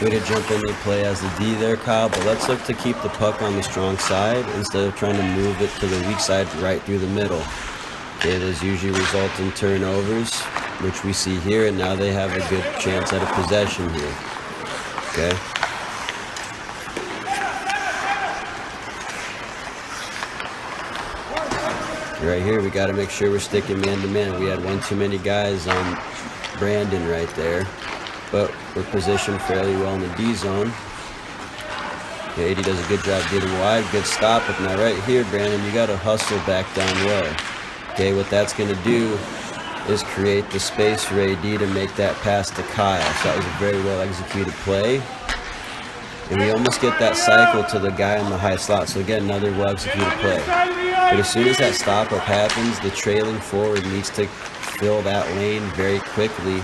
Way to jump in and play as the D there, Kyle, but let's look to keep the puck on the strong side instead of trying to move it to the weak side right through the middle. Okay, those usually result in turnovers, which we see here, and now they have a good chance at a possession here. Okay. Right here, we got to make sure we're sticking man-to-man. We had one too many guys on Brandon right there, but we're positioned fairly well in the D zone. Okay, AD does a good job getting wide. Good stop. But now right here, Brandon, you got to hustle back down low. Okay, what that's going to do is create the space for AD to make that pass to Kyle. So that was a very well executed play. And we almost get that cycle to the guy in the high slot. So again, another well executed play. But as soon as that stop up happens, the trailing forward needs to fill that lane very quickly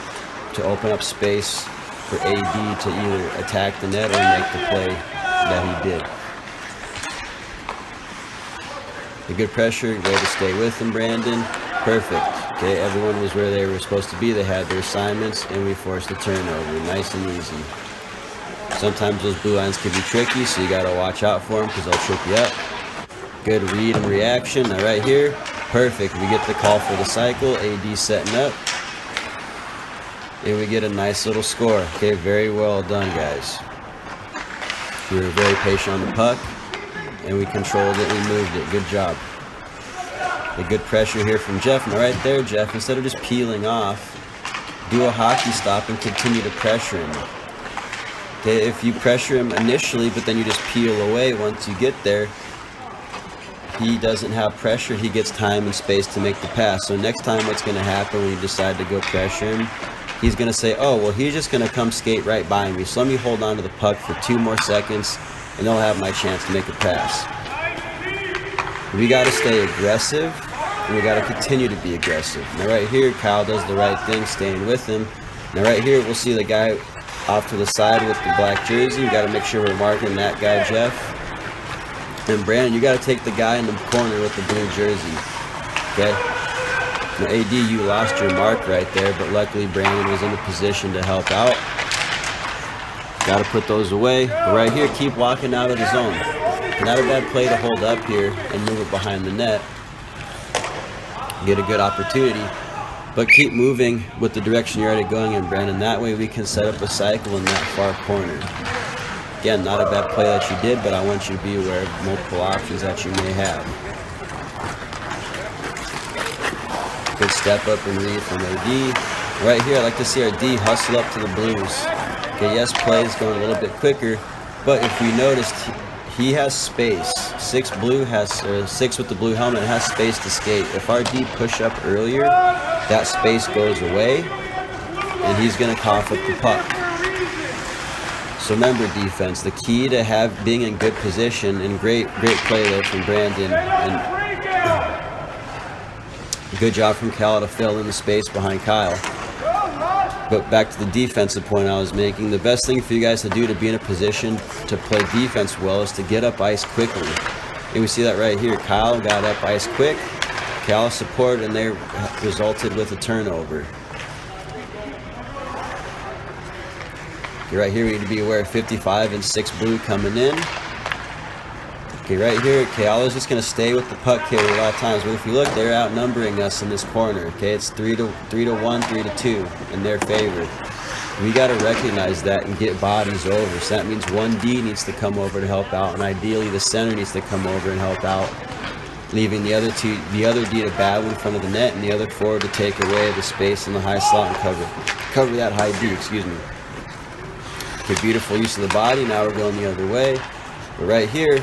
to open up space for AD to either attack the net or make the play that he did. A good pressure, way to stay with him, Brandon. Perfect. Okay, everyone was where they were supposed to be. They had their assignments, and we forced a turnover. Nice and easy. Sometimes those blue lines can be tricky, so you got to watch out for them because they'll trip you up. Good read and reaction. Now right here, perfect. We get the call for the cycle. AD setting up. And we get a nice little score. Okay, very well done, guys. We were very patient on the puck, and we controlled it, we moved it. Good job. A good pressure here from Jeff. Now right there, Jeff, instead of just peeling off, do a hockey stop and continue to pressure him. Okay, if you pressure him initially, but then you just peel away once you get there, he doesn't have pressure. He gets time and space to make the pass. So next time what's going to happen when you decide to go pressure him, he's going to say, oh, well, he's just going to come skate right by me. So let me hold on to the puck for 2 more seconds, and I'll have my chance to make a pass. We got to stay aggressive, and we got to continue to be aggressive. Now right here, Kyle does the right thing, staying with him. Now right here, we'll see the guy off to the side with the black jersey. We got to make sure we're marking that guy, Jeff. And Brandon, you got to take the guy in the corner with the blue jersey. Okay? Now, AD, you lost your mark right there, but luckily Brandon was in a position to help out. Got to put those away. But right here, keep walking out of the zone. Not a bad play to hold up here and move it behind the net. Get a good opportunity. But keep moving with the direction you're already going in, Brandon. That way we can set up a cycle in that far corner. Again, not a bad play that you did, but I want you to be aware of multiple options that you may have. Good step up and read from AD. Right here, I'd like to see our D hustle up to the Blues. Okay, yes, play is going a little bit quicker, but if we noticed, he has space. 6 with the blue helmet has space to skate. If our D push up earlier, that space goes away, and he's going to cough up the puck. So remember, defense, the key to being in good position, and great play there from Brandon, and good job from Cal to fill in the space behind Kyle. But back to the defensive point I was making, the best thing for you guys to do to be in a position to play defense well is to get up ice quickly. And we see that right here. Kyle got up ice quick, Cal supported, and they resulted with a turnover. Okay, right here we need to be aware of 55 and 6 blue coming in. Okay, right here, Cal is just going to stay with the puck carrier at all times. But if you look, they're outnumbering us in this corner. Okay, it's 3-1, 3-2 in their favor. We got to recognize that and get bodies over. So that means one D needs to come over to help out, and ideally the center needs to come over and help out, leaving the other D to battle in front of the net and the other forward to take away the space in the high slot and cover that high D. Excuse me. Okay, beautiful use of the body. Now we're going the other way. But right here,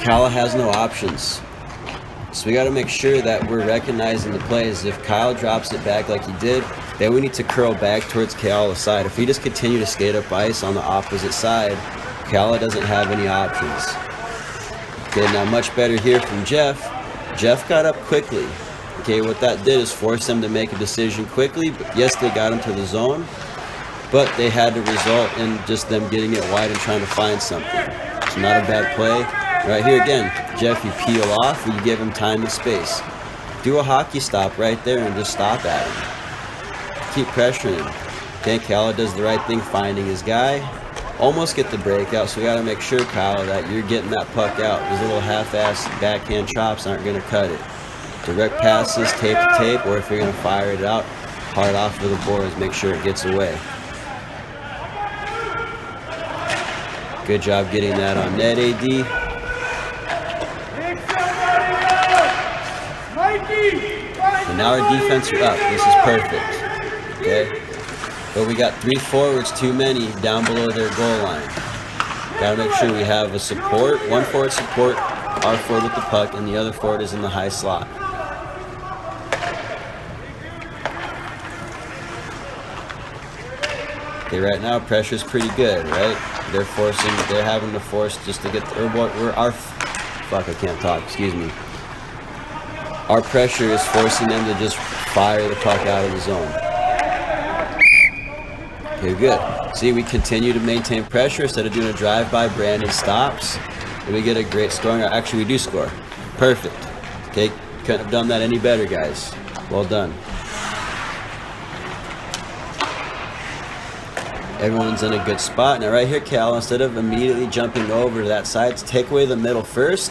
Kyle has no options. So we got to make sure that we're recognizing the plays. If Kyle drops it back like he did, then we need to curl back towards Kala's side. If we just continue to skate up ice on the opposite side, Kala doesn't have any options. Okay, now much better here from Jeff. Jeff got up quickly. Okay, what that did is force them to make a decision quickly. But yes, they got him to the zone, but they had to result in just them getting it wide and trying to find something. So not a bad play. Right here again, Jeff, you peel off and you give him time and space. Do a hockey stop right there and just stop at him. Keep pressuring him. Okay, Kyle does the right thing, finding his guy. Almost get the breakout, so we got to make sure, Kyle, that you're getting that puck out. Those little half-ass backhand chops aren't going to cut it. Direct passes, tape to tape, or if you're going to fire it out hard off of the boards, make sure it gets away. Good job getting that on net, AD. And now our defense are up. This is perfect. Okay? But we got 3 forwards, too many, down below their goal line. Gotta make sure we have a support, 1 forward support, our forward with the puck, and the other forward is in the high slot. Okay, right now pressure's pretty good, right? They're having to force just to get, fuck, I can't talk, excuse me. Our pressure is forcing them to just fire the puck out of the zone. Okay, good. See, we continue to maintain pressure instead of doing a drive-by. Brandon stops, and we get a great scoring. Actually, we do score. Perfect. Okay, couldn't have done that any better, guys. Well done. Everyone's in a good spot. Now, right here, Cal, instead of immediately jumping over to that side, take away the middle first.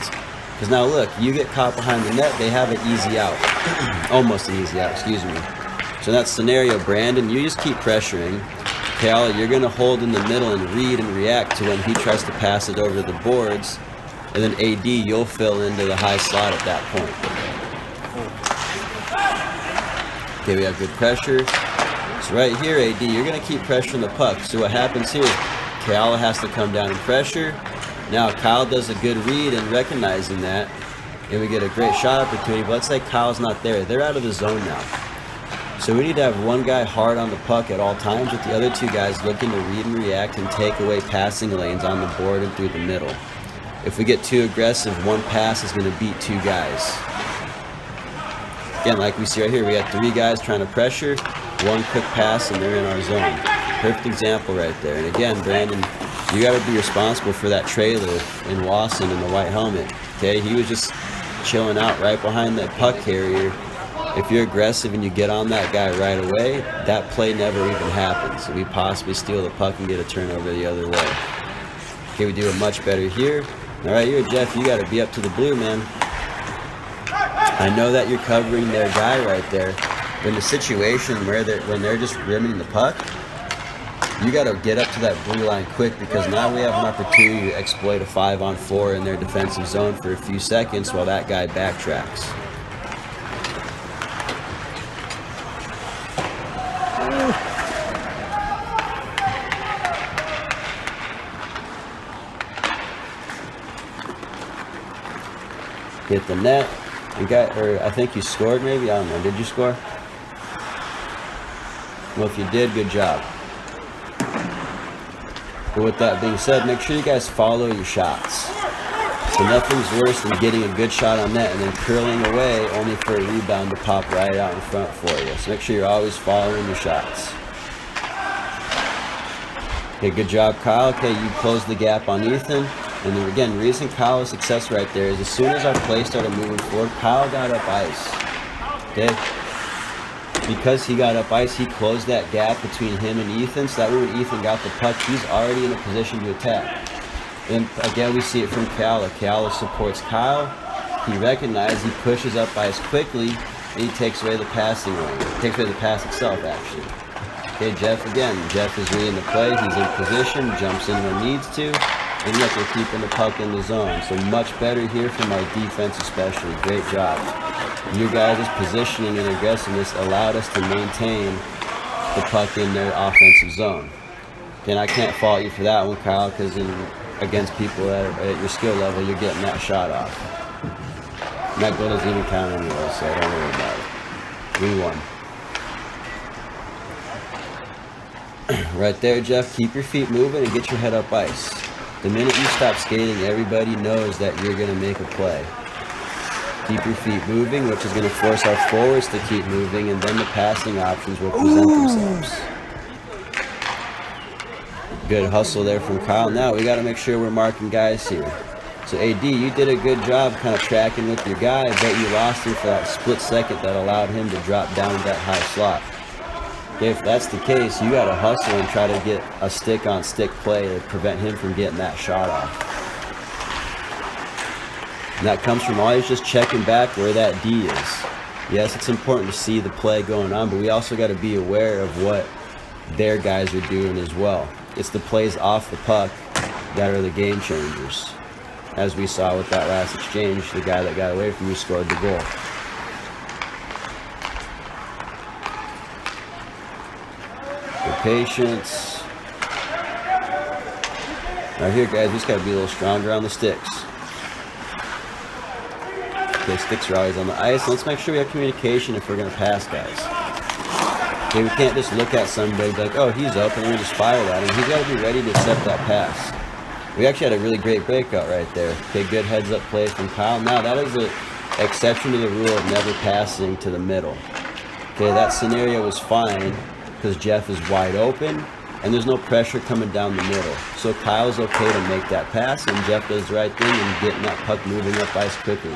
Because now, look, you get caught behind the net, they have an easy out. Almost an easy out, excuse me. So in that scenario, Brandon, you just keep pressuring. Cal, you're going to hold in the middle and read and react to when he tries to pass it over to the boards. And then AD, you'll fill into the high slot at that point. Okay, we have good pressure. So right here, AD, you're going to keep pressuring the puck. So what happens here is Cal has to come down and pressure. Now Kyle does a good read and recognizing that. And we get a great shot opportunity. But let's say Kyle's not there. They're out of the zone now. So we need to have one guy hard on the puck at all times with the other 2 guys looking to read and react and take away passing lanes on the board and through the middle. If we get too aggressive, 1 pass is going to beat 2 guys. Again, like we see right here, we have 3 guys trying to pressure, 1 quick pass, and they're in our zone. Perfect example right there. And again, Brandon, you got to be responsible for that trailer in Wasson in the white helmet. Okay, he was just chilling out right behind that puck carrier. If you're aggressive and you get on that guy right away, that play never even happens. We possibly steal the puck and get a turnover the other way. Okay, we do it much better here. All right, here, Jeff, you got to be up to the blue, man. I know that you're covering their guy right there. But in the situation where when they're just rimming the puck, you got to get up to that blue line quick because now we have an opportunity to exploit a 5-on-4 in their defensive zone for a few seconds while that guy backtracks. Hit the net. I think you scored maybe? I don't know. Did you score? Well, if you did, good job. But with that being said, make sure you guys follow your shots. So nothing's worse than getting a good shot on net and then curling away only for a rebound to pop right out in front for you. So make sure you're always following your shots. Okay, good job, Kyle. Okay, you closed the gap on Ethan. And then again, the reason Kyle was successful right there is as soon as our play started moving forward, Kyle got up ice. Okay? Because he got up ice, he closed that gap between him and Ethan, so that way when Ethan got the puck, he's already in a position to attack. And again, we see it from Keala. Keala supports Kyle. He recognizes, he pushes up ice quickly, and he takes away the passing lane. Takes away the pass itself, actually. Okay, Jeff again. Jeff is reading the play. He's in position, jumps in when needs to. And look, we're keeping the puck in the zone. So much better here from our defense especially. Great job. You guys' positioning and aggressiveness allowed us to maintain the puck in their offensive zone. And I can't fault you for that one, Kyle, because against people that are at your skill level, you're getting that shot off. And that goal doesn't even count anyway, so don't worry about it. We won. Right there, Jeff. Keep your feet moving and get your head up ice. The minute you stop skating, everybody knows that you're going to make a play. Keep your feet moving, which is going to force our forwards to keep moving, and then the passing options will present themselves. Good hustle there from Kyle. Now we got to make sure we're marking guys here. So AD, you did a good job kind of tracking with your guy, but you lost him for that split second that allowed him to drop down that high slot. Okay, if that's the case, you got to hustle and try to get a stick-on-stick play to prevent him from getting that shot off. And that comes from always just checking back where that D is. Yes, it's important to see the play going on, but we also got to be aware of what their guys are doing as well. It's the plays off the puck that are the game changers. As we saw with that last exchange, the guy that got away from you scored the goal. Patience. Now here, guys, we just got to be a little stronger on the sticks. Okay, sticks are always on the ice. Let's make sure we have communication if we're going to pass, guys. Okay, we can't just look at somebody like, oh, he's up, and we just fire at him. He's got to be ready to accept that pass. We actually had a really great breakout right there. Okay, good heads-up play from Kyle. Now, that is an exception to the rule of never passing to the middle. Okay, that scenario was fine, because Jeff is wide open and there's no pressure coming down the middle. So Kyle's okay to make that pass, and Jeff does the right thing and getting that puck moving up ice quickly.